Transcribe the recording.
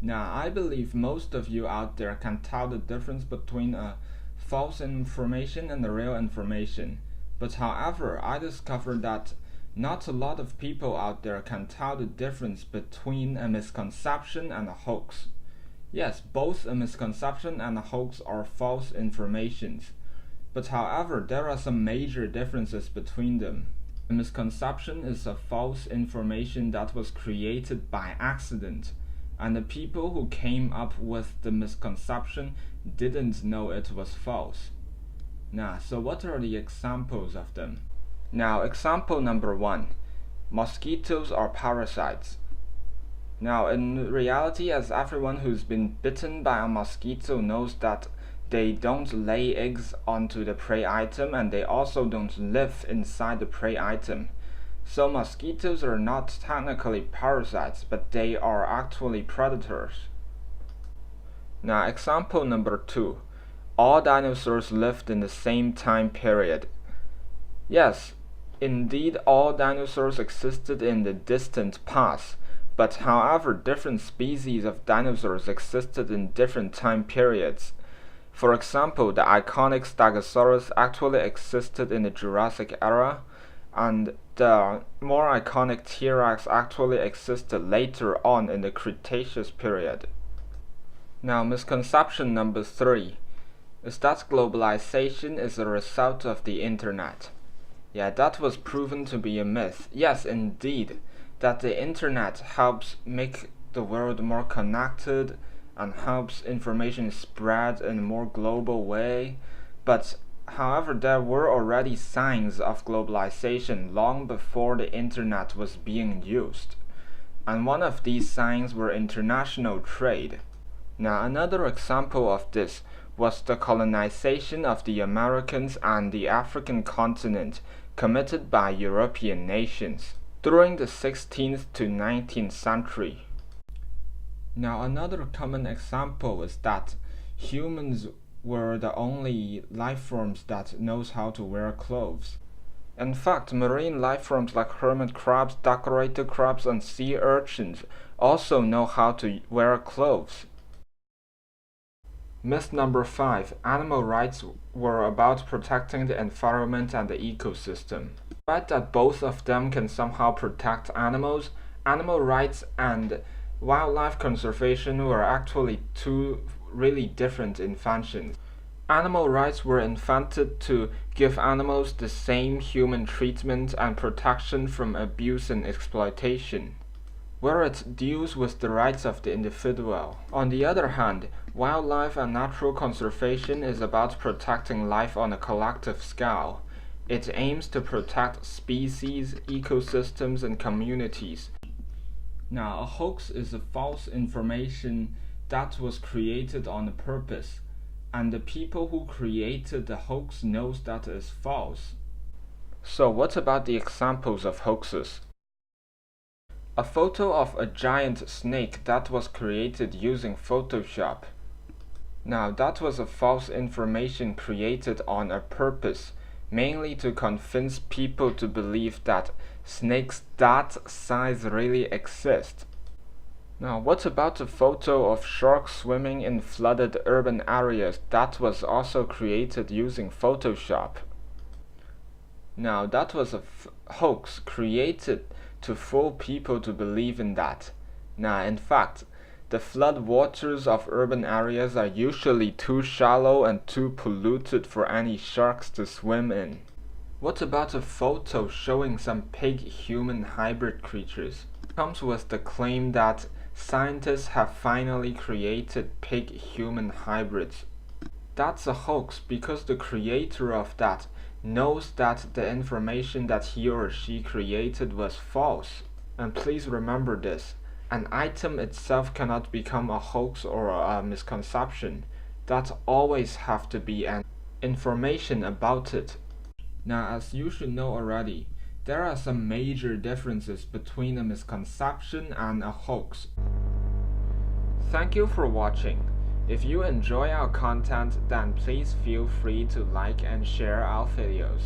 Now, I believe most of you out there can tell the difference between a false information and the real information. But however, I discovered that not a lot of people out there can tell the difference between a misconception and a hoax. Yes, both a misconception and a hoax are false informations. But however, there are some major differences between them. A misconception is a false information that was created by accident, and the people who came up with the misconception didn't know it was false. Now, so what are the examples of them? Now, example number 1. Mosquitoes are parasites. Now, in reality, as everyone who's been bitten by a mosquito knows that they don't lay eggs onto the prey item, and they also don't live inside the prey item. So mosquitoes are not technically parasites, but they are actually predators. Now, example number 2. All dinosaurs lived in the same time period. Yes, indeed all dinosaurs existed in the distant past, but however different species of dinosaurs existed in different time periods. For example, the iconic Stegosaurus actually existed in the Jurassic era, and the more iconic T-Rex actually existed later on in the Cretaceous period. Now, misconception number 3 is that globalization is a result of the internet. Yeah, that was proven to be a myth. Yes, indeed, that the internet helps make the world more connected and helps information spread in a more global way, but however, there were already signs of globalization long before the internet was being used, and one of these signs were international trade. Now, another example of this was the colonization of the Americans and the African continent committed by European nations during the 16th to 19th century. Now, another common example is that humans were the only life forms that knows how to wear clothes. In fact, marine life forms like hermit crabs, decorated crabs, and sea urchins also know how to wear clothes. Myth number 5. Animal rights were about protecting the environment and the ecosystem. Despite that both of them can somehow protect animals, animal rights and wildlife conservation were actually two really different inventions. Animal rights were invented to give animals the same human treatment and protection from abuse and exploitation, where it deals with the rights of the individual. On the other hand, wildlife and natural conservation is about protecting life on a collective scale. It aims to protect species, ecosystems, and communities. Now, a hoax is a false information that was created on purpose, and the people who created the hoax knows that is false. So what about the examples of hoaxes? A photo of a giant snake that was created using Photoshop. Now, that was a false information created on a purpose, mainly to convince people to believe that snakes that size really exist. Now, what about the photo of sharks swimming in flooded urban areas that was also created using Photoshop? Now, that was a hoax created to fool people to believe in that. Now, in fact, the flood waters of urban areas are usually too shallow and too polluted for any sharks to swim in. What about a photo showing some pig-human hybrid creatures? It comes with the claim that scientists have finally created pig-human hybrids. That's a hoax because the creator of that knows that the information that he or she created was false. And please remember this, an item itself cannot become a hoax or a misconception. That always have to be an information about it. Now, as you should know already, there are some major differences between a misconception and a hoax. Thank you for watching. If you enjoy our content, then please feel free to like and share our videos.